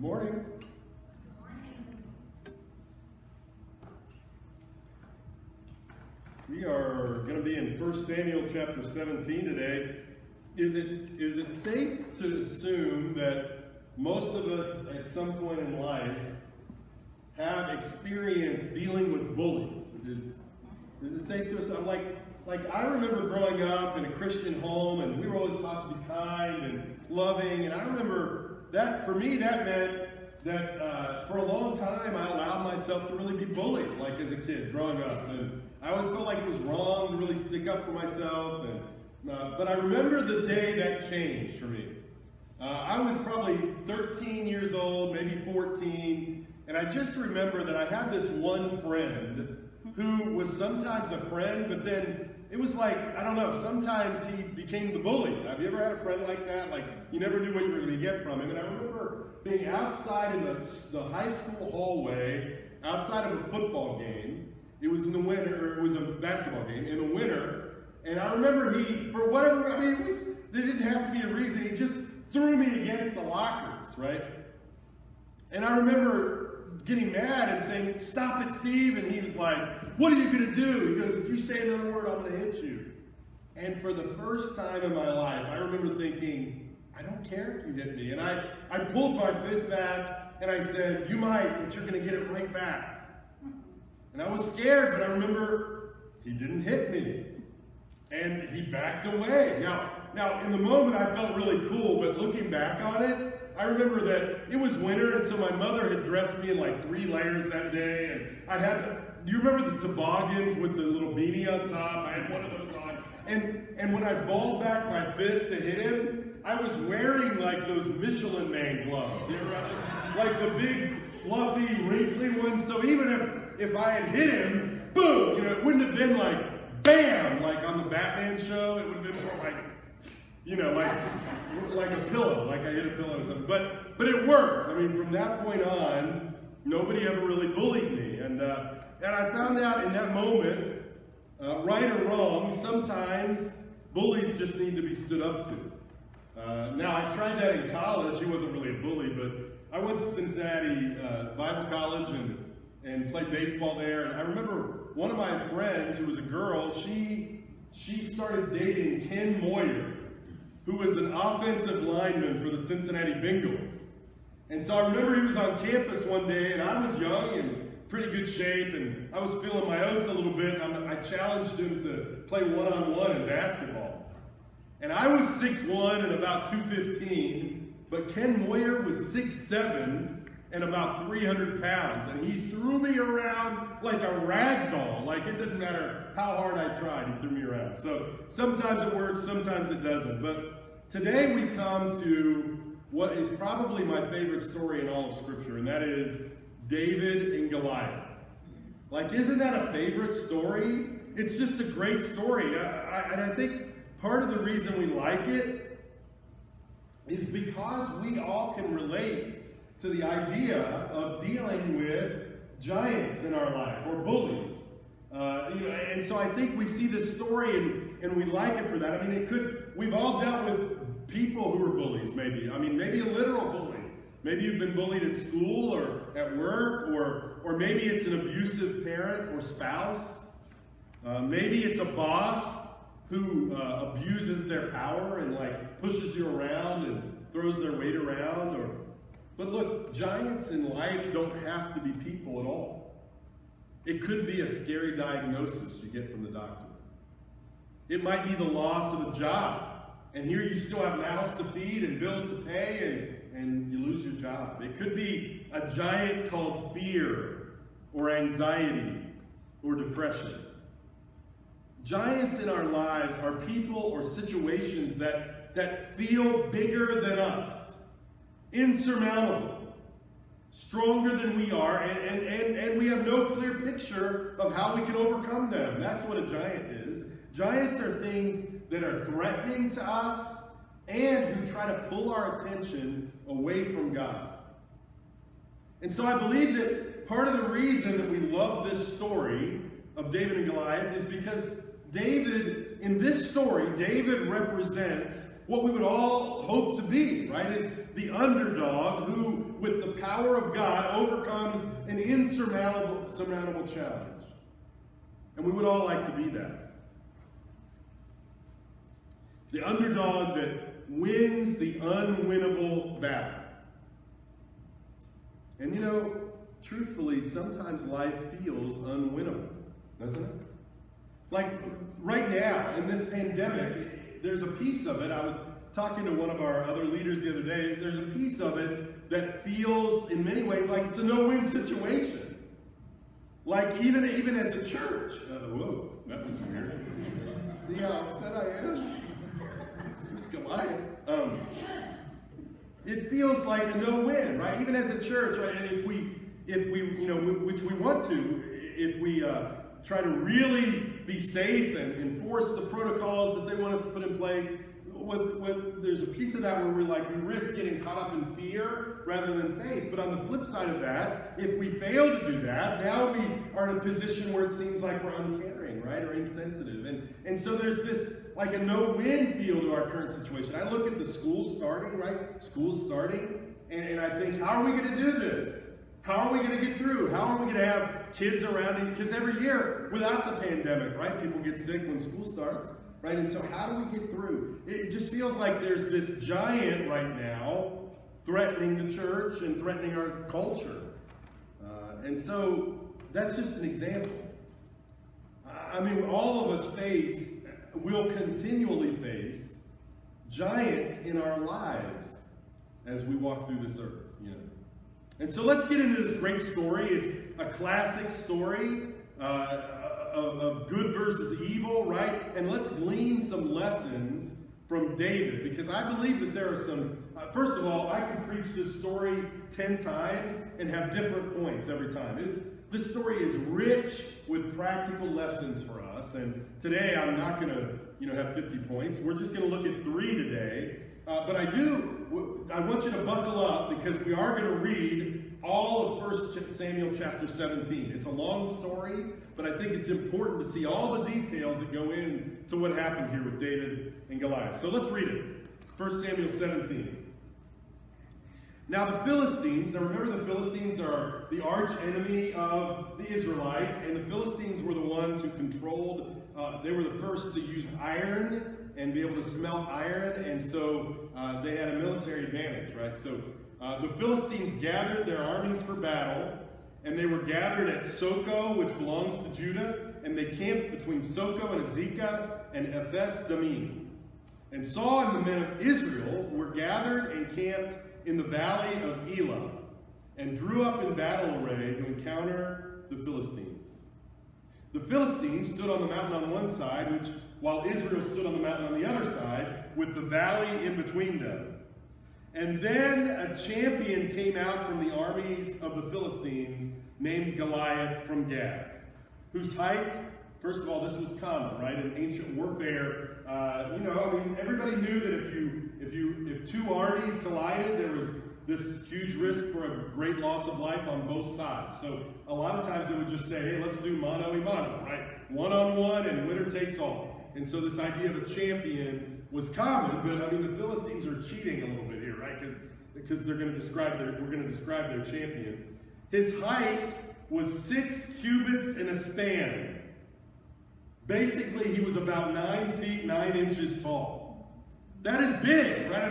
Morning. We are going to be in 1 Samuel chapter 17 today. Is it safe to assume that most of us at some point in life have experience dealing with bullies? Is it safe to assume? Like I remember growing up in a Christian home, and we were always taught to be kind and loving, and I remember that for me that meant that for a long time I allowed myself to really be bullied, like as a kid growing up, and I always felt like it was wrong to really stick up for myself. But I remember the day that changed for me. I was probably 13 years old, maybe 14, and I just remember that I had this one friend who was sometimes a friend, but then it was like, I don't know, sometimes he became the bully. Have you ever had a friend like that? Like, you never knew what you were going to get from him. And I remember being outside in the high school hallway, outside of a football game. It was in the winter, or it was a basketball game in the winter. And I remember he, for whatever, there didn't have to be a reason, he just threw me against the lockers, right? And I remember getting mad and saying, "Stop it, Steve." And he was like, "What are you going to do?" He goes, "If you say another word, I'm going to hit you." And for the first time in my life, I remember thinking, I don't care if you hit me. And I pulled my fist back and I said, "You might, but you're going to get it right back." And I was scared, but I remember he didn't hit me. And he backed away. Now, in the moment, I felt really cool, but looking back on it, I remember that it was winter, and so my mother had dressed me in like 3 layers that day, and do you remember the toboggans with the little beanie on top? I had one of those on. And when I balled back my fist to hit him, I was wearing like those Michelin Man gloves. You ever have them? Like the big, fluffy, wrinkly ones. So even if I had hit him, boom, it wouldn't have been like bam, like on the Batman show. It would have been more like, like a pillow, like I hit a pillow or something. But it worked. I mean, from that point on, nobody ever really bullied me. And I found out in that moment, right or wrong, sometimes bullies just need to be stood up to. Now, I tried that in college. He wasn't really a bully, but I went to Cincinnati Bible College and played baseball there. And I remember one of my friends, who was a girl, she started dating Ken Moyer, who was an offensive lineman for the Cincinnati Bengals. And so I remember he was on campus one day, and I was young and pretty good shape, and I was feeling my oats a little bit, and I challenged him to play one-on-one in basketball. And I was 6'1" and about 215, but Ken Moyer was 6'7", and about 300 pounds, and he threw me around like a rag doll. Like, it didn't matter how hard I tried, he threw me around. So sometimes it works, sometimes it doesn't. But today we come to what is probably my favorite story in all of Scripture, and that is David and Goliath. Like, isn't that a favorite story? It's just a great story. And I think part of the reason we like it is because we all can relate to the idea of dealing with giants in our life, or bullies. And so I think we see this story and we like it for that. I mean, we've all dealt with people who are bullies, maybe. I mean, maybe a literal bully. Maybe you've been bullied at school or at work, or maybe it's an abusive parent or spouse. Maybe it's a boss who abuses their power and like pushes you around and throws their weight around. But look, giants in life don't have to be people at all. It could be a scary diagnosis you get from the doctor. It might be the loss of a job. And here you still have mouths to feed and bills to pay, and you lose your job. It could be a giant called fear or anxiety or depression. Giants in our lives are people or situations that feel bigger than us, insurmountable, stronger than we are, and we have no clear picture of how we can overcome them. That's what a giant is. Giants are things that are threatening to us and who try to pull our attention away from God. And so I believe that part of the reason that we love this story of David and Goliath is because David in this story, David represents what we would all hope to be, right? Is the underdog who, with the power of God, overcomes an insurmountable challenge. And we would all like to be that. The underdog that wins the unwinnable battle. And truthfully, sometimes life feels unwinnable, doesn't it? Like right now, in this pandemic, there's a piece of it. I was talking to one of our other leaders the other day. There's a piece of it that feels, in many ways, like it's a no-win situation. Like even as a church. Whoa, that was weird. See how upset I am? This is Goliath. It feels like a no-win, right? Even as a church, right? And if we, which we want to, if we try to really be safe and enforce the protocols that they want us to put in place, there's a piece of that where we risk getting caught up in fear rather than faith. But on the flip side of that, if we fail to do that, now we are in a position where it seems like we're uncaring, right, or insensitive. And so there's this like a no-win feel to our current situation. I look at the schools starting, right? Schools starting, and I think, how are we going to do this? How are we going to get through? How are we going to have kids around? Because every year, without the pandemic, right, people get sick when school starts, right? And so how do we get through? It just feels like there's this giant right now threatening the church and threatening our culture. And so that's just an example. I mean, all of us will continually face giants in our lives as we walk through this earth, And so let's get into this great story. It's a classic story of good versus evil, right? And let's glean some lessons from David, because I believe that there are some, first of all, I could preach this story 10 times and have different points every time. This story is rich with practical lessons for us, and today I'm not going to have 50 points. We're just going to look at 3 today. But I want you to buckle up, because we are going to read all of 1 Samuel chapter 17. It's a long story, but I think it's important to see all the details that go into what happened here with David and Goliath. So let's read it. 1 Samuel 17. Now the Philistines, remember the Philistines are the arch enemy of the Israelites, and the Philistines were the ones who controlled, they were the first to use iron and be able to smelt iron, and so they had a military advantage, right? So the Philistines gathered their armies for battle, and they were gathered at Soko, which belongs to Judah, and they camped between Soko and Azekah and Ephes Dammim. And Saul and the men of Israel were gathered and camped in the valley of Elah, and drew up in battle array to encounter the Philistines. The Philistines stood on the mountain on one side, while Israel stood on the mountain on the other side, with the valley in between them. And then a champion came out from the armies of the Philistines, named Goliath from Gath, whose height, first of all, this was common, right? In ancient warfare, everybody knew that if two armies collided, there was this huge risk for a great loss of life on both sides. So a lot of times they would just say, hey, let's do mano a mano, right? One-on-one, and winner takes all. And so this idea of a champion was common, but the Philistines are cheating a little bit here, right? Because we're going to describe their champion. His height was 6 cubits and a span. Basically, he was about 9 feet 9 inches tall. That is big, right?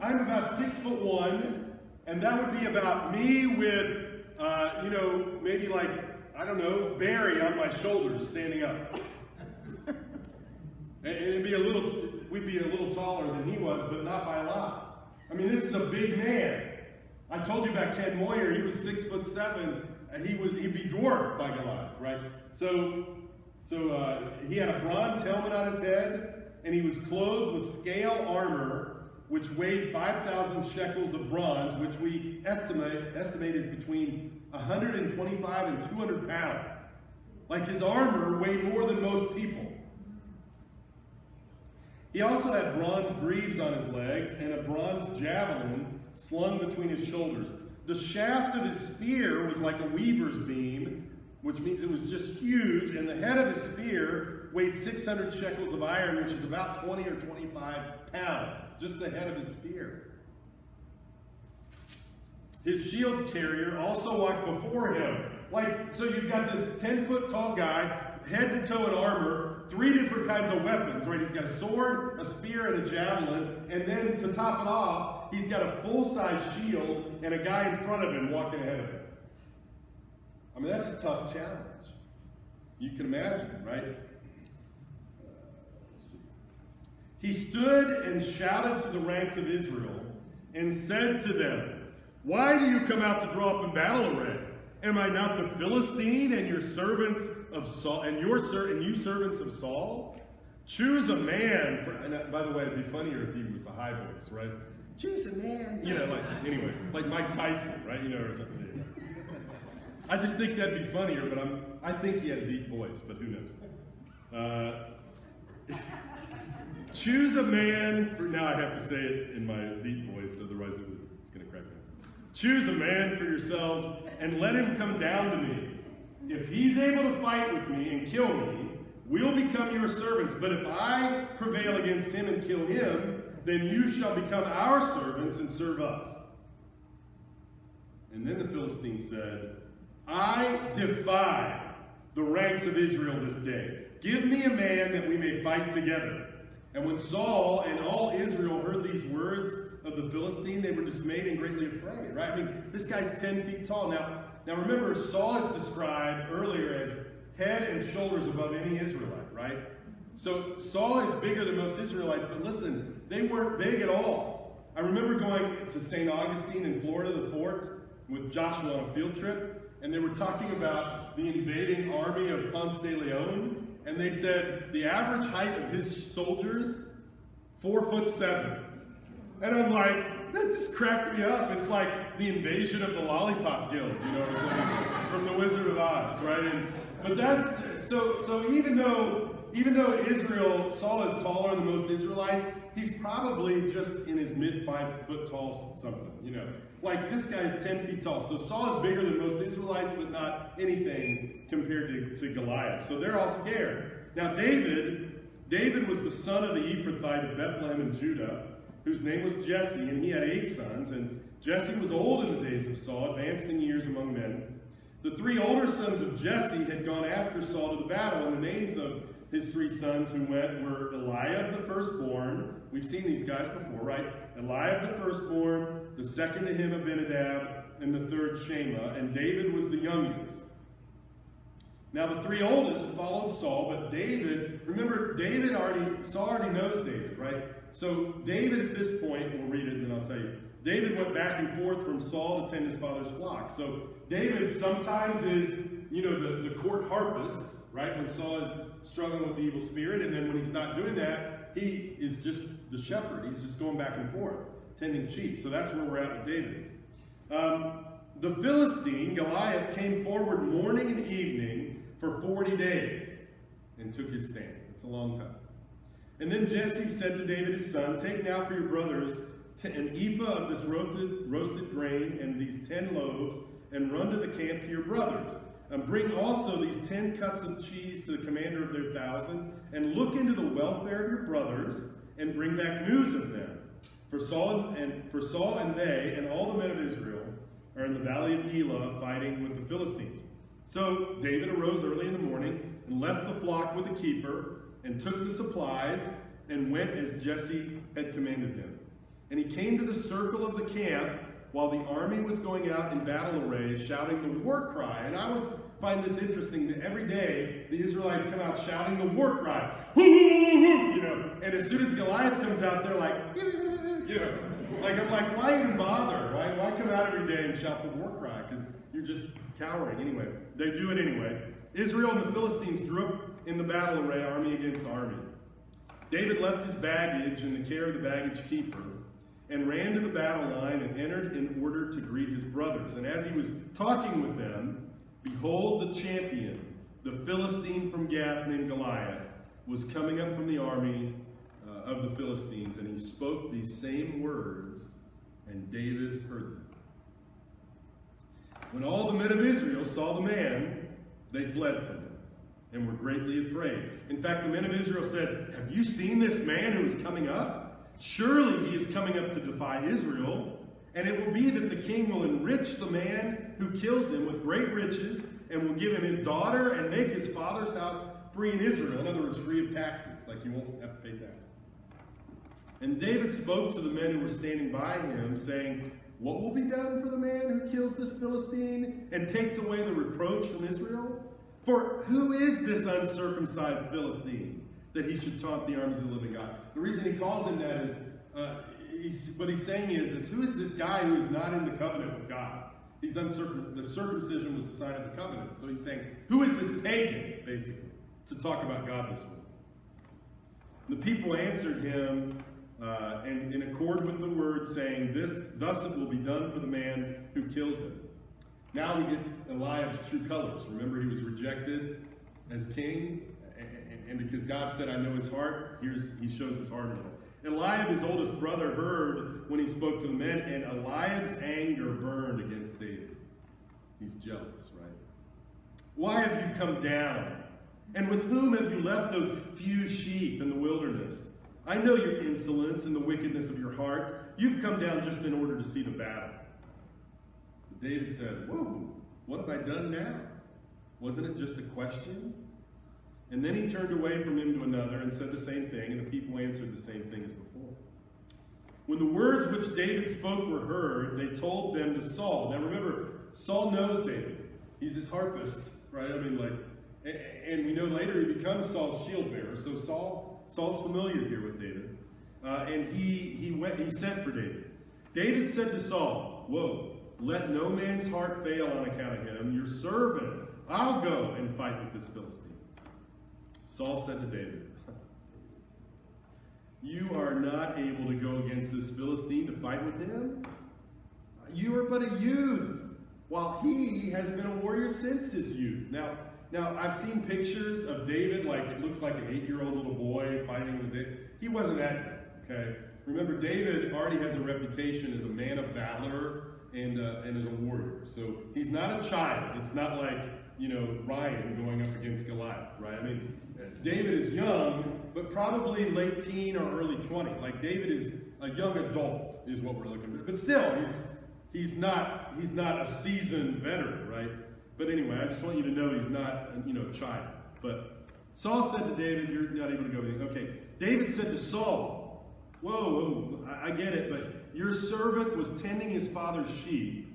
I'm about 6'1", and that would be about me with, maybe Barry on my shoulders standing up. And we'd be a little taller than he was, but not by a lot. This is a big man. I told you about Ken Moyer. He was 6'7", and he'd be dwarfed by Goliath, right? So he had a bronze helmet on his head, and he was clothed with scale armor, which weighed 5,000 shekels of bronze, which we estimate is between 125 and 200 pounds. Like, his armor weighed more than most people. He also had bronze greaves on his legs and a bronze javelin slung between his shoulders. The shaft of his spear was like a weaver's beam, which means it was just huge, and the head of his spear weighed 600 shekels of iron, which is about 20 or 25 pounds, just the head of his spear. His shield carrier also walked before him. So you've got this 10-foot tall guy, head to toe in armor, 3 different kinds of weapons, right? He's got a sword, a spear, and a javelin, and then to top it off, he's got a full-size shield and a guy in front of him walking ahead of him. I mean, that's a tough challenge. You can imagine, right? Let's see. He stood and shouted to the ranks of Israel and said to them, "Why do you come out to draw up in battle array? Am I not the Philistine and your servants of Saul, and you servants of Saul? Choose a man." And by the way, it'd be funnier if he was a high voice, right? Choose a man. Like Mike Tyson, right? Or something. Anyway. I just think that'd be funnier, but I think he had a deep voice, but who knows? Choose a man now I have to say it in my deep voice, otherwise it's going to crack me up. Choose a man for yourselves and let him come down to me. If he's able to fight with me and kill me, we'll become your servants. But if I prevail against him and kill him, then you shall become our servants and serve us. And then the Philistine said, "I defy the ranks of Israel this day. Give me a man that we may fight together." And when Saul and all Israel heard these words of the Philistine, they were dismayed and greatly afraid, right? I mean, this guy's 10 feet tall. Now remember, Saul is described earlier as head and shoulders above any Israelite, right? So Saul is bigger than most Israelites, but listen, they weren't big at all. I remember going to St. Augustine in Florida, the fort, with Joshua on a field trip, and they were talking about the invading army of Ponce de Leon, and they said the average height of his soldiers, 4'7". And I'm like, that just cracked me up. It's like the invasion of the Lollipop Guild, or something from The Wizard of Oz, right? But that's so even though Saul is taller than most Israelites, he's probably just in his mid 5 foot tall something, Like this guy's 10 feet tall. So Saul is bigger than most Israelites, but not anything compared to Goliath. So they're all scared. Now David was the son of the Ephrathite of Bethlehem in Judah, whose name was Jesse, and he had 8 sons. And Jesse was old in the days of Saul, advanced in years among men. The 3 older sons of Jesse had gone after Saul to the battle, and the names of his 3 sons who went were Eliab the firstborn. We've seen these guys before, right? Eliab the firstborn, the second to him Abinadab, and the third Shema, and David was the youngest. Now the 3 oldest followed Saul, but Saul already knows David, right? So David at this point, we'll read it and then I'll tell you. David went back and forth from Saul to tend his father's flock. So David sometimes is, the court harpist, right? When Saul is struggling with the evil spirit, and then when he's not doing that, he is just the shepherd. He's just going back and forth, tending sheep. So that's where we're at with David. The Philistine, Goliath, came forward morning and evening for 40 days and took his stand. It's a long time. And then Jesse said to David his son, "Take now for your brothers an ephah of this roasted grain and these 10 loaves, and run to the camp to your brothers. And bring also these 10 cuts of cheese to the commander of their 1,000, and look into the welfare of your brothers, and bring back news of them. For Saul and they and all the men of Israel are in the valley of Elah fighting with the Philistines." So David arose early in the morning and left the flock with the keeper, and took the supplies, and went as Jesse had commanded him. And he came to the circle of the camp while the army was going out in battle array, shouting the war cry. And I always find this interesting that every day the Israelites come out shouting the war cry. Hoo, hoo, hoo, And as soon as Goliath comes out, they're like, I'm like, why even bother? Why come out every day and shout the war cry? Because you're just cowering anyway. They do it anyway. Israel and the Philistines drew up in the battle array, army against army. David left his baggage in the care of the baggage keeper, and ran to the battle line and entered in order to greet his brothers. And as he was talking with them, behold, the champion, the Philistine from Gath named Goliath, was coming up from the army of the Philistines, and he spoke these same words, and David heard them. When all the men of Israel saw the man, they fled from him. and were greatly afraid. In fact, the men of Israel said, "Have you seen this man who is coming up? Surely he is coming up to defy Israel. And it will be that the king will enrich the man who kills him with great riches, and will give him his daughter, and make his father's house free in Israel." In other words, free of taxes, like you won't have to pay taxes. And David spoke to the men who were standing by him, saying, "What will be done for the man who kills this Philistine and takes away the reproach from Israel? For who is this uncircumcised Philistine that he should taunt the armies of the living God?" The reason he calls him that is, what he's saying is who is this guy who is not in the covenant with God? He's uncircumcised. The circumcision was the sign of the covenant. So he's saying, who is this pagan, basically, to talk about God this way? The people answered him in accord with the word, saying, thus it will be done for the man who kills him. Now we get Eliab's true colors. Remember, he was rejected as king, and because God said, "I know his heart," he shows his heart a little. Eliab, his oldest brother, heard when he spoke to the men, and Eliab's anger burned against David. He's jealous, right? "Why have you come down? And with whom have you left those few sheep in the wilderness? I know your insolence and the wickedness of your heart. You've come down just in order to see the battle." But David said, "Whoa, what have I done now? Wasn't it just a question?" And then he turned away from him to another and said the same thing, and the people answered the same thing as before. When the words which David spoke were heard, they told them to Saul. Now remember, Saul knows David. He's his harpist, right? And we know later he becomes Saul's shield bearer. So Saul's familiar here with David. And he sent for David. David said to Saul, "Whoa, let no man's heart fail on account of him. Your servant, I'll go and fight with this Philistine." Saul said to David, "You are not able to go against this Philistine to fight with him. You are but a youth, while he has been a warrior since his youth." Now I've seen pictures of David, like it looks like an 8-year-old little boy fighting with David. He wasn't that, okay? Remember, David already has a reputation as a man of valor and as a warrior. So he's not a child. It's not like, Ryan going up against Goliath, right? David is young, but probably late teen or early 20. Like David is a young adult, is what we're looking at. But still, he's not a seasoned veteran, right? But anyway, I just want you to know he's not, a child. But Saul said to David, "You're not able to go." Okay, David said to Saul, "Whoa, I get it, but your servant was tending his father's sheep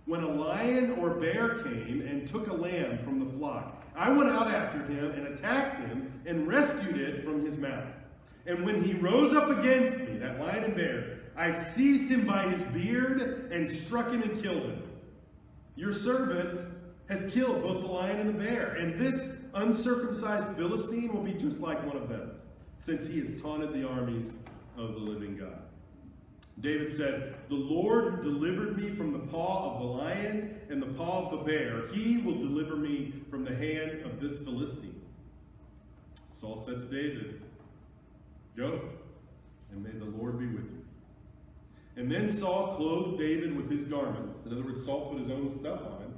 when a lion or bear came and took a lamb from the flock. I went out after him and attacked him and rescued it from his mouth. And when he rose up against me," that lion and bear, "I seized him by his beard and struck him and killed him. Your servant has killed both the lion and the bear, and this uncircumcised Philistine will be just like one of them, since he has taunted the armies of the living God." David said, "The Lord who delivered me from the paw of the lion and the paw of the bear, he will deliver me from the hand of this Philistine." Saul said to David, "Go, and may the Lord be with you." And then Saul clothed David with his garments. In other words, Saul put his own stuff on him,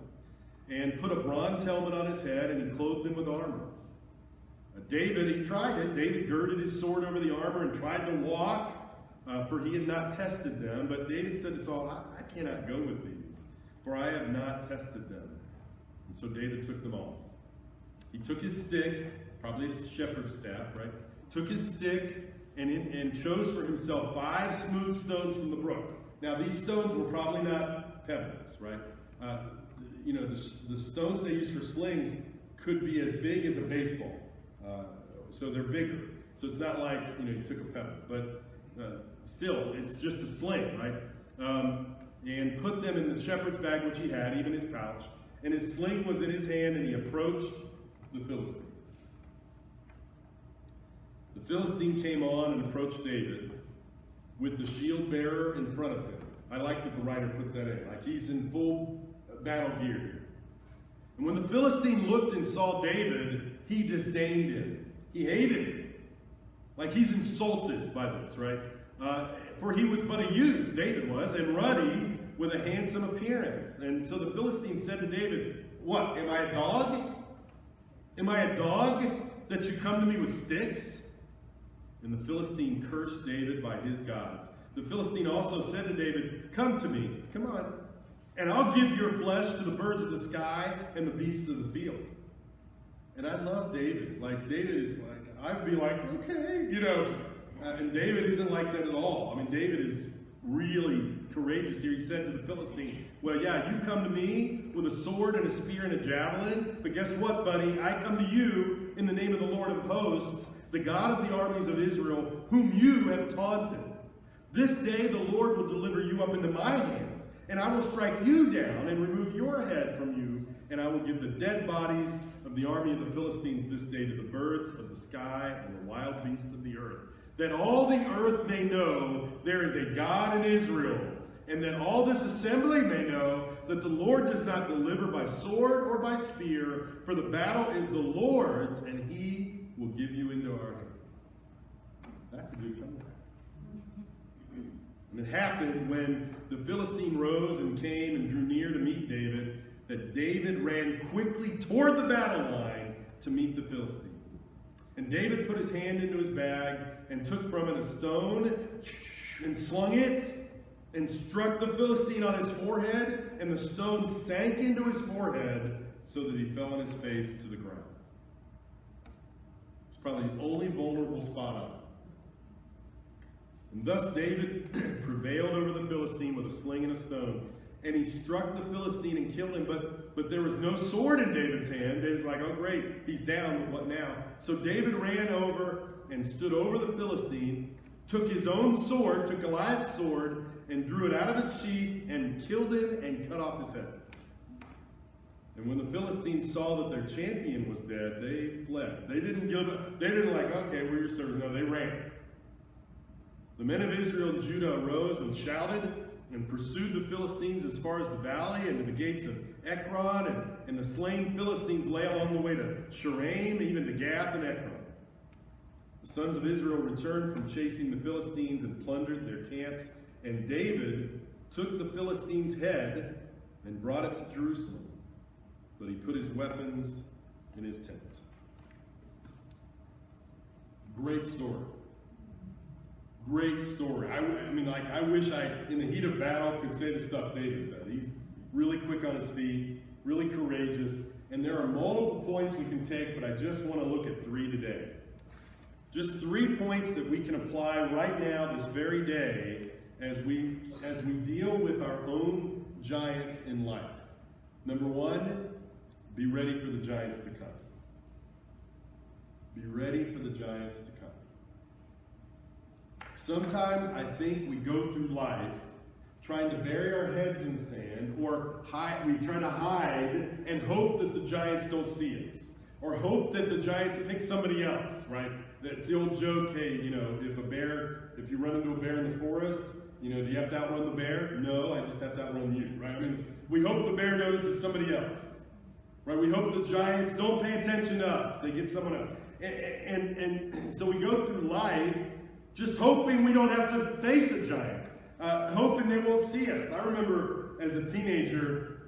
and put a bronze helmet on his head, and he clothed him with armor. He tried it. David girded his sword over the armor and tried to walk, for he had not tested them. But David said to Saul, I cannot go with these, for I have not tested them." And so David took them off. He took his stick, probably a shepherd's staff, right? Took his stick and chose for himself 5 smooth stones from the brook. Now these stones were probably not pebbles, right? The stones they use for slings could be as big as a baseball. So they're bigger. So it's not like, you took a pebble. But still, it's just a sling, right? And put them in the shepherd's bag, which he had, even his pouch. And his sling was in his hand, and he approached the Philistine. The Philistine came on and approached David with the shield bearer in front of him. I like that the writer puts that in. Like he's in full battle gear here. And when the Philistine looked and saw David, he disdained him. He hated him. Like he's insulted by this, right? For he was but a youth, David was, and ruddy with a handsome appearance. And so the Philistine said to David, "What, am I a dog? Am I a dog that you come to me with sticks? And the Philistine cursed David by his gods. The Philistine also said to David, come to me, come on, and I'll give your flesh to the birds of the sky and the beasts of the field. And I love David. Like, David is like, I'd be like, okay, and David isn't like that at all. I mean, David is really courageous here. He said to the Philistine, well, yeah, you come to me with a sword and a spear and a javelin, but guess what, buddy? I come to you in the name of the Lord of hosts, the God of the armies of Israel, whom you have taunted. This day the Lord will deliver you up into my hands, and I will strike you down and remove your head from you, and I will give the dead bodies of the army of the Philistines this day to the birds of the sky and the wild beasts of the earth, that all the earth may know there is a God in Israel, and that all this assembly may know that the Lord does not deliver by sword or by spear, for the battle is the Lord's, and he will give you into our hands. That's a good comeback. And it happened when the Philistine rose and came and drew near to meet David, that David ran quickly toward the battle line to meet the Philistine. And David put his hand into his bag and took from it a stone and slung it and struck the Philistine on his forehead, and the stone sank into his forehead so that he fell on his face to the ground. It's probably the only vulnerable spot on him. And thus David prevailed over the Philistine with a sling and a stone. And he struck the Philistine and killed him, but there was no sword in David's hand. David's like, oh great, he's down, but what now? So David ran over and stood over the Philistine, took his own sword, took Goliath's sword, and drew it out of its sheath and killed him and cut off his head. And when the Philistines saw that their champion was dead, they fled. They didn't give up. They didn't like, okay, we're your servants. No, they ran. The men of Israel and Judah arose and shouted and pursued the Philistines as far as the valley and to the gates of Ekron, and the slain Philistines lay along the way to Shaaraim, even to Gath and Ekron. The sons of Israel returned from chasing the Philistines and plundered their camps, and David took the Philistines' head and brought it to Jerusalem, but he put his weapons in his tent. Great story. Great story. I wish I, in the heat of battle, could say the stuff David said. He's really quick on his feet, really courageous, and there are multiple points we can take, but I just want to look at 3 today. Just 3 points that we can apply right now, this very day, as we deal with our own giants in life. Number 1, be ready for the giants to come. Be ready for the giants to come. Sometimes I think we go through life trying to bury our heads in the sand, or we try to hide and hope that the giants don't see us, or hope that the giants pick somebody else, right? That's the old joke, hey, if you run into a bear in the forest, do you have to outrun the bear? No, I just have to outrun you, right? I mean, we hope the bear notices somebody else, right? We hope the giants don't pay attention to us. They get someone else. And so we go through life just hoping we don't have to face a giant, hoping they won't see us. I remember as a teenager,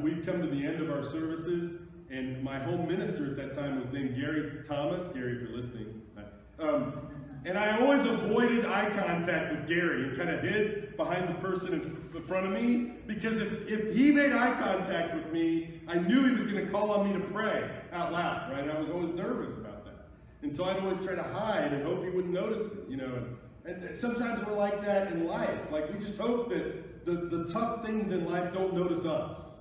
we'd come to the end of our services, and my home minister at that time was named Gary Thomas. Gary, if you're listening. And I always avoided eye contact with Gary and kind of hid behind the person in front of me, because if he made eye contact with me, I knew he was going to call on me to pray out loud, right? And I was always nervous about that. And so I'd always try to hide and hope he wouldn't notice me, And sometimes we're like that in life. Like, we just hope that the tough things in life don't notice us,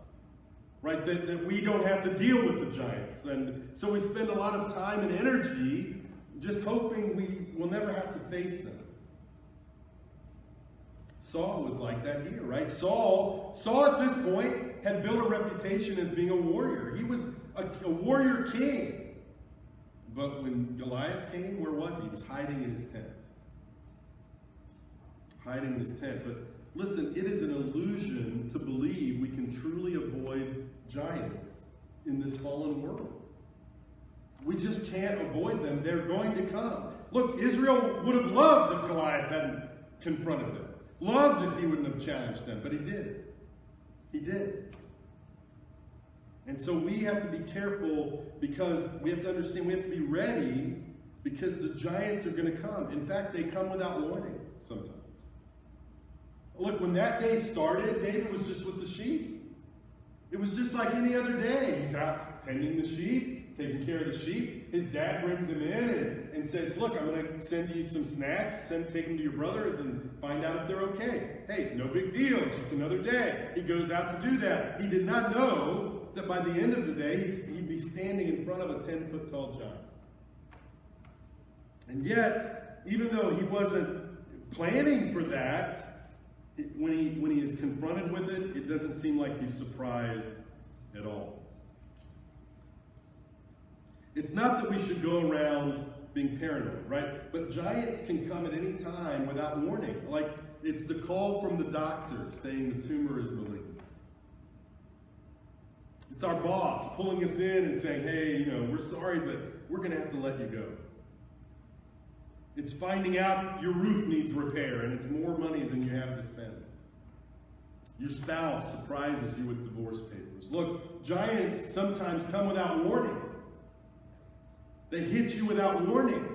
right? That we don't have to deal with the giants. And so we spend a lot of time and energy just hoping we will never have to face them. Saul was like that here, right? Saul at this point had built a reputation as being a warrior. He was a warrior king. But when Goliath came, where was he? He was hiding in his tent. Hiding in his tent. But listen, it is an illusion to believe we can truly avoid giants in this fallen world. We just can't avoid them. They're going to come. Look, Israel would have loved if Goliath hadn't confronted them. Loved if he wouldn't have challenged them, but he did. He did. And so we have to be careful because we have to understand we have to be ready because the giants are going to come. In fact, they come without warning sometimes. Look, when that day started, David was just with the sheep. It was just like any other day. He's out tending the sheep, taking care of the sheep. His dad brings him in and says, look, I'm going to send you some snacks, take them to your brothers and find out if they're okay. Hey, no big deal, it's just another day. He goes out to do that. He did not know that by the end of the day, he'd be standing in front of a 10-foot tall giant. And yet, even though he wasn't planning for that, when he is confronted with it, it doesn't seem like he's surprised at all. It's not that we should go around being paranoid, right? But giants can come at any time without warning. Like, it's the call from the doctor saying the tumor is malignant. It's our boss pulling us in and saying, hey, we're sorry, but we're going to have to let you go. It's finding out your roof needs repair and it's more money than you have to spend. Your spouse surprises you with divorce papers. Look, giants sometimes come without warning. They hit you without warning.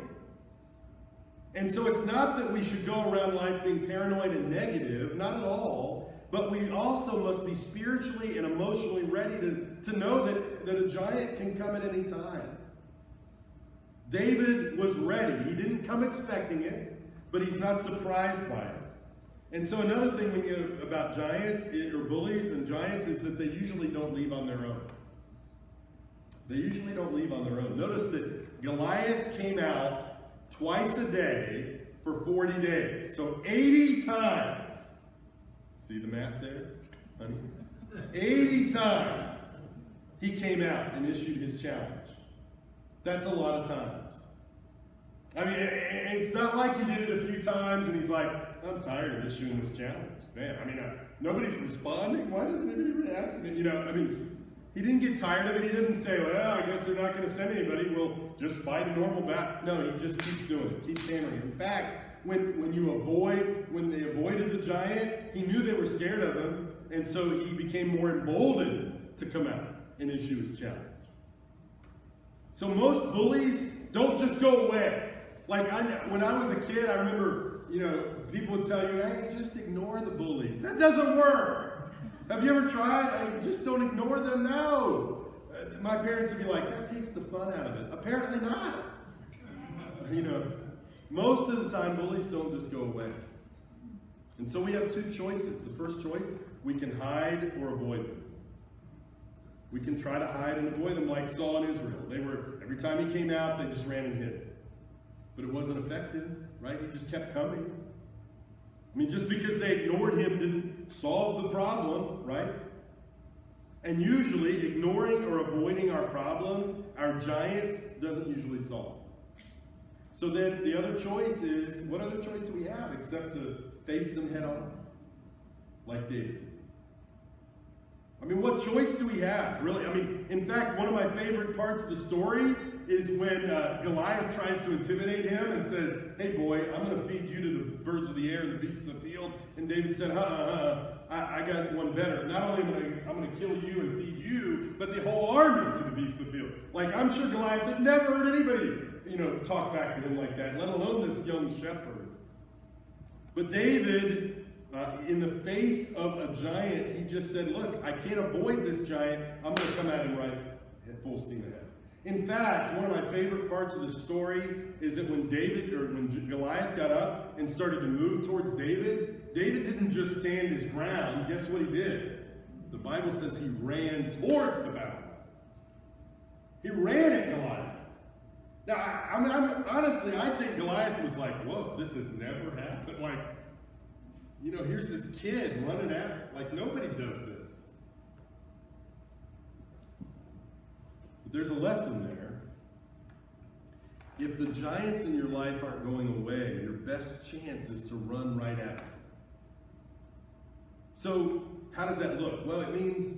And so it's not that we should go around life being paranoid and negative, not at all, but we also must be spiritually and emotionally ready to know that a giant can come at any time. David was ready. He didn't come expecting it, but he's not surprised by it. And so another thing we know about giants, or bullies and giants, is that they usually don't leave on their own. They usually don't leave on their own. Notice that Goliath came out twice a day for 40 days. So 80 times. See the math there, honey? 80 times he came out and issued his challenge. That's a lot of times. I mean, it's not like he did it a few times and he's like, I'm tired of issuing this challenge. Man, nobody's responding. Why doesn't anybody react? He didn't get tired of it. He didn't say, well, I guess they're not going to send anybody. We'll just fight a normal battle. No, he just keeps doing it, keeps hammering it. In fact, when they avoided the giant, he knew they were scared of him, and so he became more emboldened to come out and issue his challenge. So most bullies don't just go away. Like when I was a kid, I remember, people would tell you, hey, just ignore the bullies. That doesn't work. Have you ever tried? Just don't ignore them. No. My parents would be like, that takes the fun out of it. Apparently not. Most of the time, bullies don't just go away. And so we have two choices. The first choice, we can hide or avoid them. We can try to hide and avoid them like Saul and Israel. Every time he came out, they just ran and hid. But it wasn't effective, right? He just kept coming. Just because they ignored him didn't solve the problem, right? And usually, ignoring or avoiding our problems, our giants, doesn't usually solve. So then the other choice is, what other choice do we have except to face them head on? Like David. What choice do we have, really? In fact, one of my favorite parts of the story is when Goliath tries to intimidate him and says, hey boy, I'm going to feed you to the birds of the air and the beasts of the field. And David said, I got one better. Not only am I going to kill you and feed you, but the whole army to the beasts of the field. Like, I'm sure Goliath had never heard anybody, talk back to him like that, let alone this young shepherd. But David, in the face of a giant, he just said, look, I can't avoid this giant. I'm going to come at him right at full steam ahead. In fact, one of my favorite parts of the story is that when Goliath got up and started to move towards David, David didn't just stand his ground. Guess what he did? The Bible says he ran towards the battle. He ran at Goliath. Now, honestly, I think Goliath was like, whoa, this has never happened. Like, here's this kid running at, like, nobody does this. But there's a lesson there. If the giants in your life aren't going away, your best chance is to run right at them. So, how does that look? Well, it means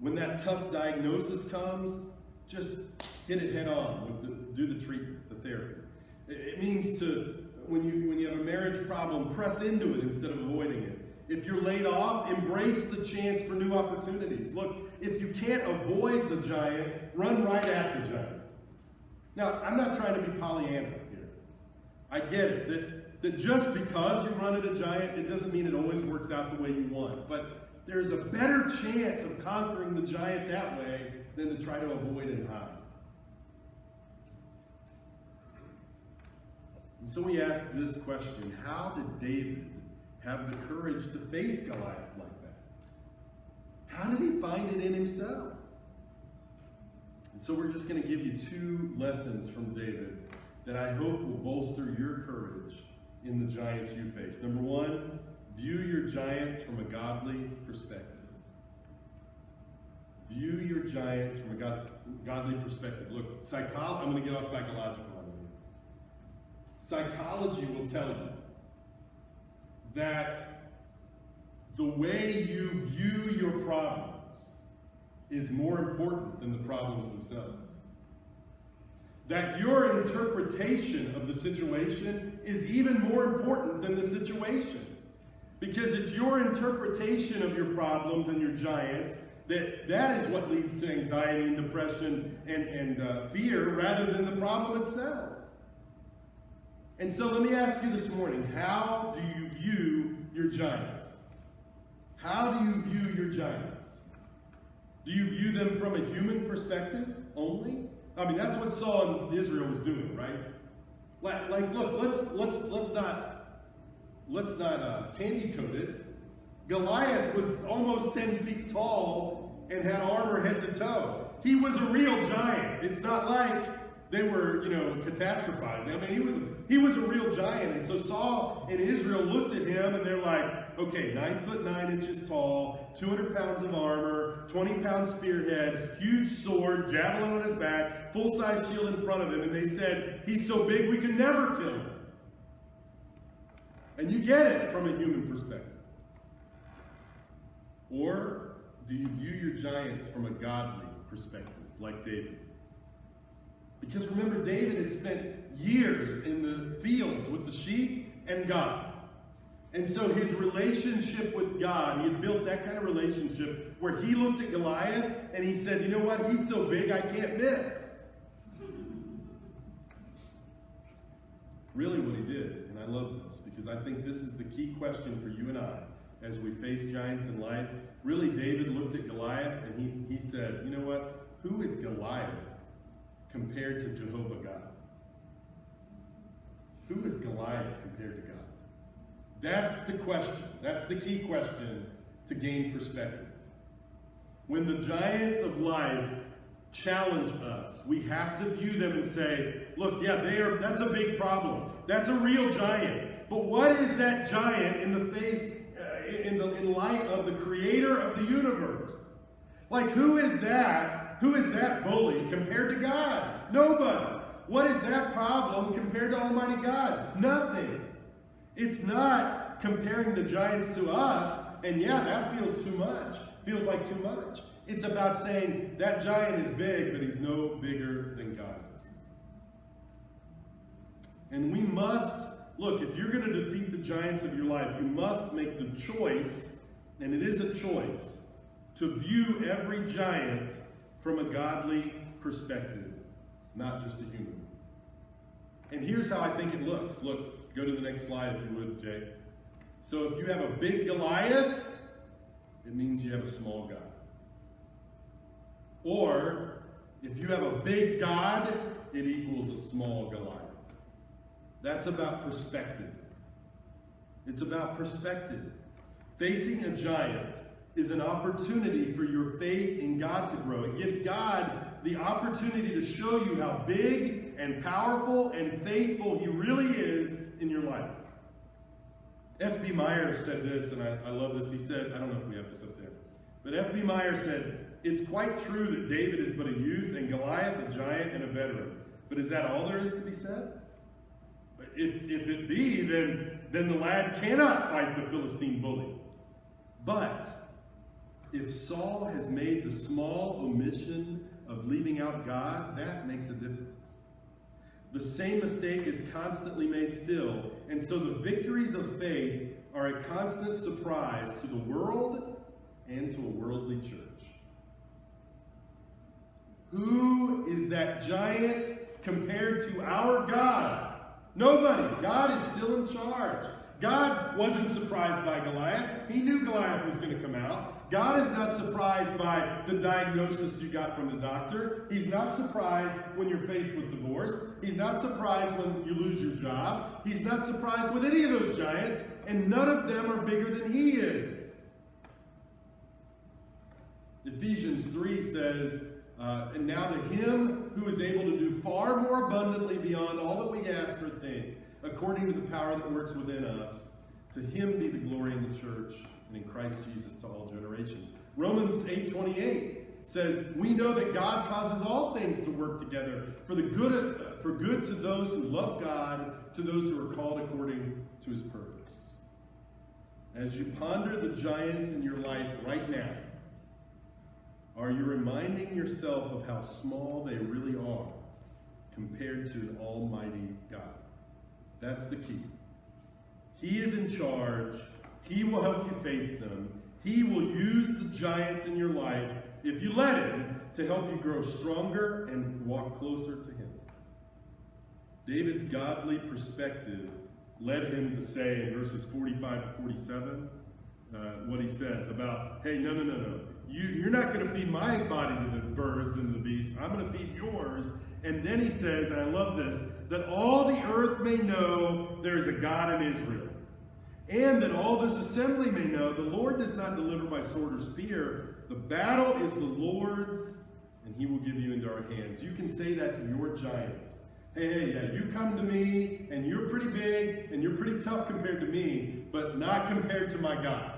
when that tough diagnosis comes, just hit it head on, do the treatment, the therapy. It means when you have a marriage problem, press into it instead of avoiding it. If you're laid off, embrace the chance for new opportunities. Look, if you can't avoid the giant, run right at the giant. Now, I'm not trying to be Pollyanna here. I get it, that just because you run at a giant, it doesn't mean it always works out the way you want. But there's a better chance of conquering the giant that way than to try to avoid and hide. And so we ask this question: how did David have the courage to face Goliath like that? How did he find it in himself? And so we're just going to give you two lessons from David that I hope will bolster your courage in the giants you face. Number one, view your giants from a godly perspective. View your giants from a godly perspective. Look, I'm going to get off psychological on you. Psychology will tell you that the way you view your problems is more important than the problems themselves. That your interpretation of the situation is even more important than the situation. Because it's your interpretation of your problems and your giants that is what leads to anxiety and depression and fear rather than the problem itself. And so let me ask you this morning, how do you view your giants? How do you view your giants? Do you view them from a human perspective only? I mean, that's what Saul and Israel was doing, right? Like, look, let's not candy coat it. Goliath was almost 10 feet tall and had armor head to toe. He was a real giant. It's not like they were, catastrophizing. I mean, he was a real giant. And so Saul and Israel looked at him and they're like, okay, 9 foot 9 inches tall, 200 pounds of armor, 20-pound spearhead, huge sword, javelin on his back, full-size shield in front of him. And they said, he's so big we can never kill him. And you get it from a human perspective. Or do you view your giants from a godly perspective, like David? Because remember, David had spent years in the fields with the sheep and God. And so his relationship with God, he had built that kind of relationship where he looked at Goliath and he said, you know what, he's so big I can't miss. Really what he did, and I love this, because I think this is the key question for you and I as we face giants in life. Really, David looked at Goliath and he said, you know what, who is Goliath compared to Jehovah God? Who is Goliath compared to God? That's the question. That's the key question to gain perspective. When the giants of life challenge us, we have to view them and say, look, yeah, that's a big problem. That's a real giant. But what is that giant in the face, in light of the creator of the universe? Like, who is that? Who is that bully compared to God? Nobody. What is that problem compared to Almighty God? Nothing. It's not comparing the giants to us, and yeah, that feels too much. Feels like too much. It's about saying that giant is big, but he's no bigger than God is. And we must, look, if you're going to defeat the giants of your life, you must make the choice, and it is a choice, to view every giant from a godly perspective, not just a human. And here's how I think it looks. Look, go to the next slide if you would, Jay. So if you have a big Goliath, it means you have a small God. Or if you have a big God, it equals a small Goliath. That's about perspective. It's about perspective. Facing a giant is an opportunity for your faith in God to grow. It gives God the opportunity to show you how big and powerful and faithful he really is in your life. F.B. Myers said this, and I love this. He said, I don't know if we have this up there, but F.B. Myers said, it's quite true that David is but a youth and Goliath a giant and a veteran. But is that all there is to be said? If it be, then the lad cannot fight the Philistine bully. But if Saul has made the small omission of leaving out God, that makes a difference. The same mistake is constantly made still, and so the victories of faith are a constant surprise to the world and to a worldly church. Who is that giant compared to our God? Nobody. God is still in charge. God wasn't surprised by Goliath. He knew Goliath was going to come out. God is not surprised by the diagnosis you got from the doctor. He's not surprised when you're faced with divorce. He's not surprised when you lose your job. He's not surprised with any of those giants, and none of them are bigger than he is. Ephesians 3 says, and now to him who is able to do far more abundantly beyond all that we ask or think, according to the power that works within us, to him be the glory in the church and in Christ Jesus to all generations. Romans 8:28 says, we know that God causes all things to work together for good to those who love God, to those who are called according to his purpose. As you ponder the giants in your life right now, are you reminding yourself of how small they really are compared to an almighty God? That's the key. He is in charge. He will help you face them. He will use the giants in your life, if you let him, to help you grow stronger and walk closer to him. David's godly perspective led him to say in verses 45 to 47 what he said about, hey, no. You're not going to feed my body to the birds and the beasts. I'm going to feed yours. And then he says, and I love this, that all the earth may know there is a God in Israel. And that all this assembly may know the Lord does not deliver by sword or spear. The battle is the Lord's, and he will give you into our hands. You can say that to your giants. Hey, yeah, you come to me, and you're pretty big, and you're pretty tough compared to me, but not compared to my God.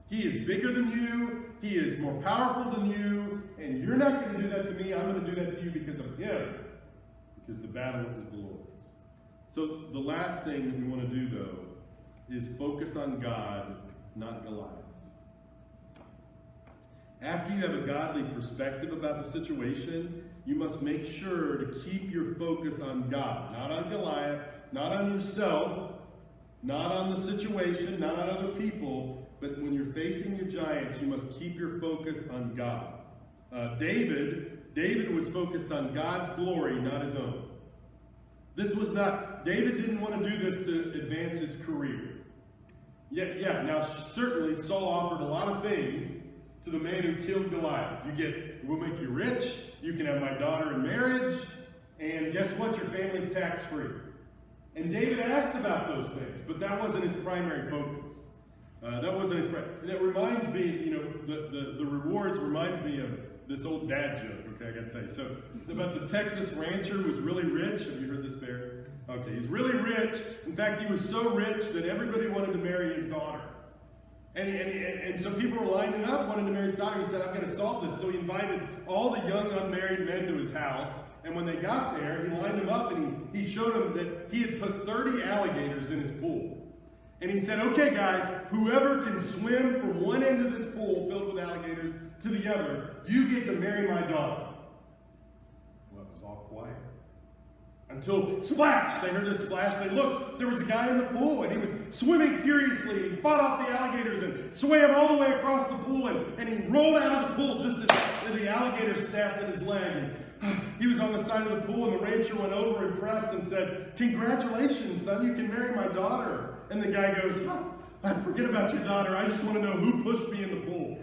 He is bigger than you. He is more powerful than you. And you're not going to do that to me. I'm going to do that to you because of him. Because the battle is the Lord's. So the last thing that we want to do, though, is focus on God, not Goliath. After you have a godly perspective about the situation, you must make sure to keep your focus on God. Not on Goliath, not on yourself, not on the situation, not on other people. But when you're facing your giants, you must keep your focus on God. David was focused on God's glory, not his own. David didn't want to do this to advance his career. Now certainly Saul offered a lot of things to the man who killed Goliath. We'll make you rich, you can have my daughter in marriage, and guess what? Your family's tax-free. And David asked about those things, but that wasn't his primary focus. That reminds me, the rewards reminds me of this old dad joke, okay, I gotta tell you. So, about the Texas rancher who was really rich. Have you heard this, Barry? Okay, he's really rich. In fact, he was so rich that everybody wanted to marry his daughter. And so people were lining up, wanting to marry his daughter. He said, I'm gonna solve this. So he invited all the young unmarried men to his house. And when they got there, he lined them up and he showed them that he had put 30 alligators in his pool. And he said, okay, guys, whoever can swim from one end of this pool filled with alligators to the other, you get to marry my daughter. Well, it was all quiet. Until splash! They heard a splash. They looked. There was a guy in the pool, and he was swimming furiously. He fought off the alligators and swam all the way across the pool. And he rolled out of the pool just as the alligator snapped at his leg. And he was on the side of the pool, and the rancher went over impressed and said, congratulations, son, you can marry my daughter. And the guy goes, forget about your daughter. I just want to know who pushed me in the pool.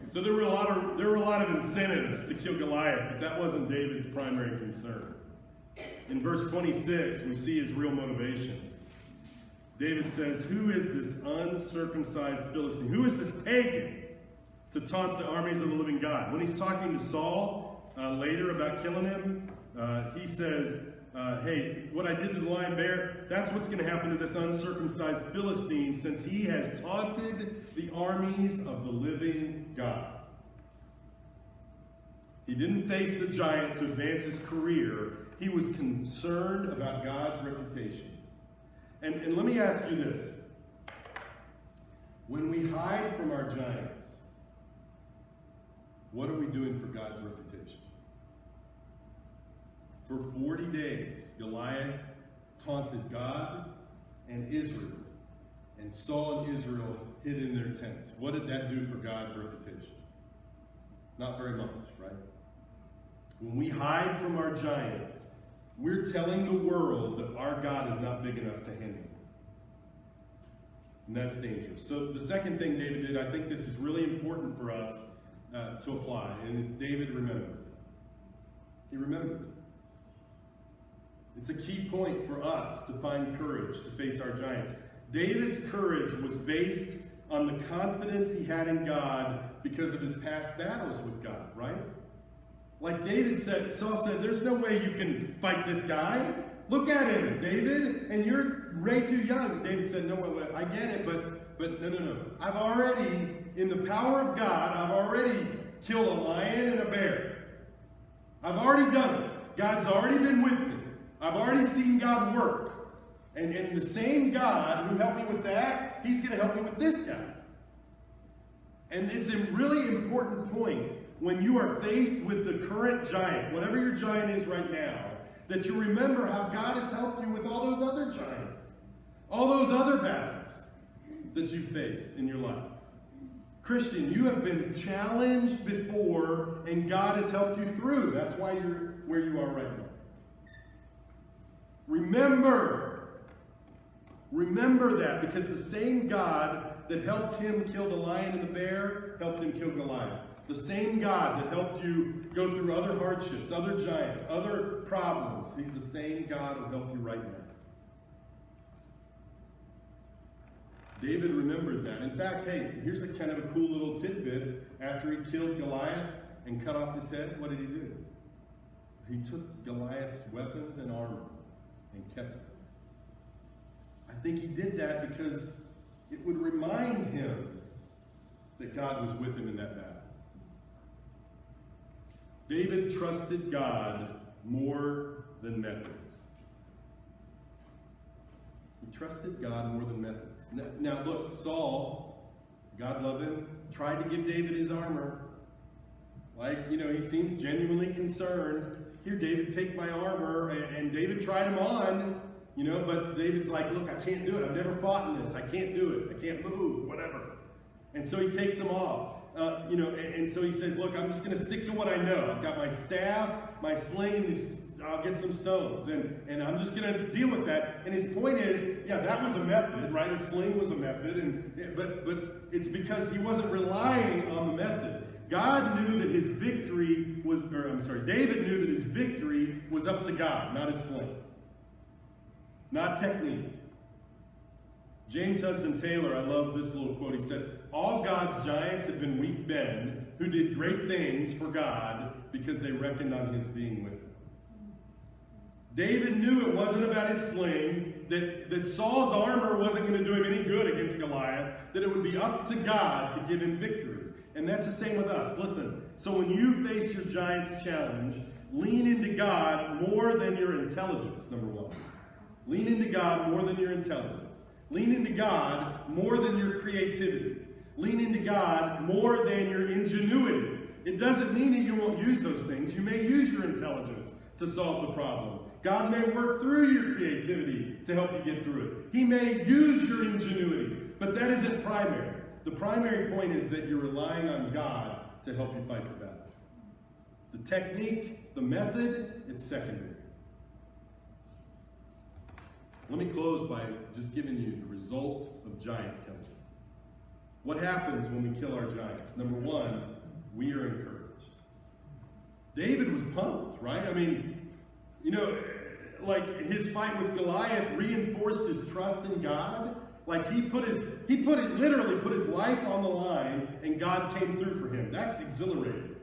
So there were a lot of incentives to kill Goliath, but that wasn't David's primary concern. In verse 26, we see his real motivation. David says, who is this uncircumcised Philistine? Who is this pagan to taunt the armies of the living God? When he's talking to Saul later about killing him, he says, hey, what I did to the lion bear, that's what's going to happen to this uncircumcised Philistine, since he has taunted the armies of the living God. He didn't face the giant to advance his career. He was concerned about God's reputation. And let me ask you this. When we hide from our giants, what are we doing for God's reputation? For 40 days, Goliath taunted God and Israel, and Saul and Israel hid in their tents. What did that do for God's reputation? Not very much, right? When we hide from our giants, we're telling the world that our God is not big enough to handle. And that's dangerous. So the second thing David did, I think this is really important for us to apply, and is David remembered. He remembered. It's a key point for us to find courage to face our giants. David's courage was based on the confidence he had in God because of his past battles with God, right? Like Saul said, there's no way you can fight this guy. Look at him, David, and you're way too young. David said, no, wait, I get it, but no. I've already, in the power of God, I've already killed a lion and a bear. I've already done it. God's already been with me. I've already seen God work. And the same God who helped me with that, he's going to help me with this guy. And it's a really important point when you are faced with the current giant, whatever your giant is right now, that you remember how God has helped you with all those other giants, all those other battles that you faced in your life. Christian, you have been challenged before, and God has helped you through. That's why you're where you are right now. Remember that, because the same God that helped him kill the lion and the bear helped him kill Goliath. The same God that helped you go through other hardships, other giants, other problems, he's the same God who helped you right now. David remembered that. In fact, hey, here's a kind of a cool little tidbit. After he killed Goliath and cut off his head, what did he do? He took Goliath's weapons and armor and kept it. I think he did that because it would remind him that God was with him in that battle. David trusted God more than methods. He trusted God more than methods. Now look, Saul, God loved him, tried to give David his armor. He seems genuinely concerned. Here, David, take my armor. And David tried him on, but David's like, look, I can't do it. I've never fought in this. I can't do it. I can't move, whatever. And so he takes him off. And so he says, look, I'm just going to stick to what I know. I've got my staff, my sling, and I'll get some stones. And I'm just going to deal with that. And his point is, yeah, that was a method, right? A sling was a method. But it's because he wasn't relying on the method. David knew that his victory was up to God, not his sling. Not technique. James Hudson Taylor, I love this little quote. He said, all God's giants have been weak men who did great things for God because they reckoned on his being with them. David knew it wasn't about his sling, that Saul's armor wasn't going to do him any good against Goliath, that it would be up to God to give him victory. And that's the same with us. Listen, so when you face your giant's challenge, lean into God more than your intelligence, number one. Lean into God more than your intelligence. Lean into God more than your creativity. Lean into God more than your ingenuity. It doesn't mean that you won't use those things. You may use your intelligence to solve the problem. God may work through your creativity to help you get through it. He may use your ingenuity, but that isn't primary. The primary point is that you're relying on God to help you fight the battle. The technique, the method, it's secondary. Let me close by just giving you the results of giant killing. What happens when we kill our giants? Number one, we are encouraged. David was pumped, right? His fight with Goliath reinforced his trust in God. He literally put his life on the line, and God came through for him. That's exhilarating.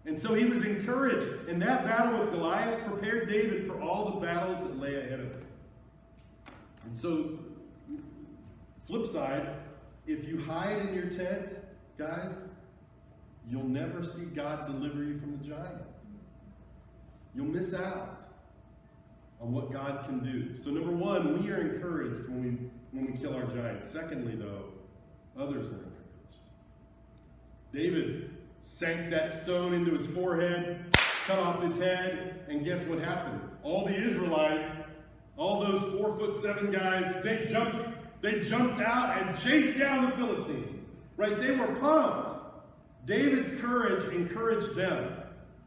And so he was encouraged. And that battle with Goliath prepared David for all the battles that lay ahead of him. And so, flip side, if you hide in your tent, guys, you'll never see God deliver you from the giant. You'll miss out on what God can do. So number one, we are encouraged when we kill our giants. Secondly, though, others are encouraged. David sank that stone into his forehead, cut off his head, and guess what happened? All the Israelites, all those 4'7" guys, they jumped out and chased down the Philistines. Right? They were pumped. David's courage encouraged them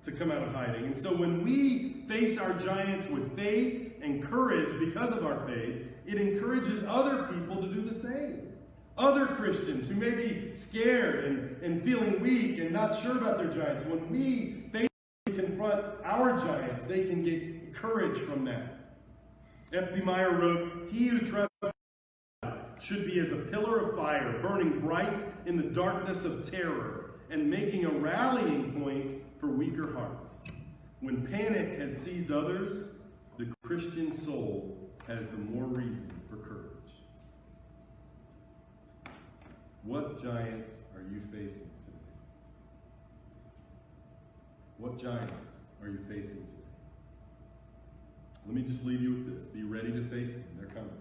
to come out of hiding. And so when we face our giants with faith and courage because of our faith, it encourages other people to do the same. Other Christians who may be scared and feeling weak and not sure about their giants, when we face and confront our giants, they can get courage from that. F.B. Meyer wrote, "He who trusts God should be as a pillar of fire, burning bright in the darkness of terror, and making a rallying point for weaker hearts. When panic has seized others, the Christian soul has the more reason for courage." What giants are you facing today? What giants are you facing today? Let me just leave you with this. Be ready to face them. They're coming.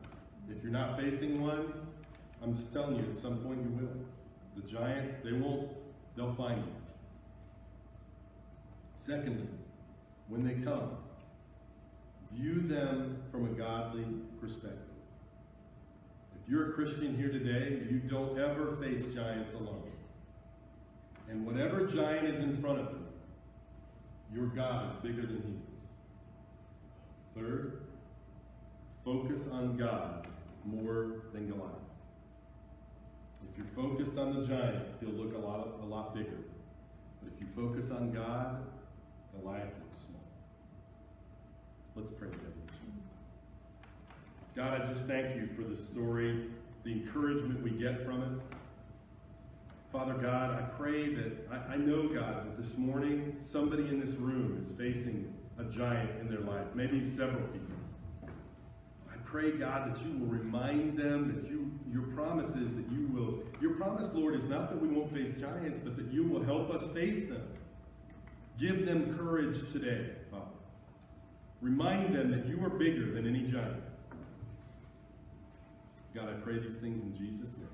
If you're not facing one, I'm just telling you, at some point you will. The giants, they'll find you. Secondly, when they come, view them from a godly perspective. If you're a Christian here today, you don't ever face giants alone. And whatever giant is in front of you, your God is bigger than he is. Third, focus on God more than Goliath. If you're focused on the giant, he'll look a lot bigger. But if you focus on God, Goliath looks small. Let's pray together this morning. God, I just thank you for the story, the encouragement we get from it. Father God, I pray that, I know, God, that this morning somebody in this room is facing a giant in their life, maybe several people. I pray, God, that you will remind them that your promise is that you will, your promise, Lord, is not that we won't face giants, but that you will help us face them. Give them courage today, Father. Remind them that you are bigger than any giant. God, I pray these things in Jesus' name.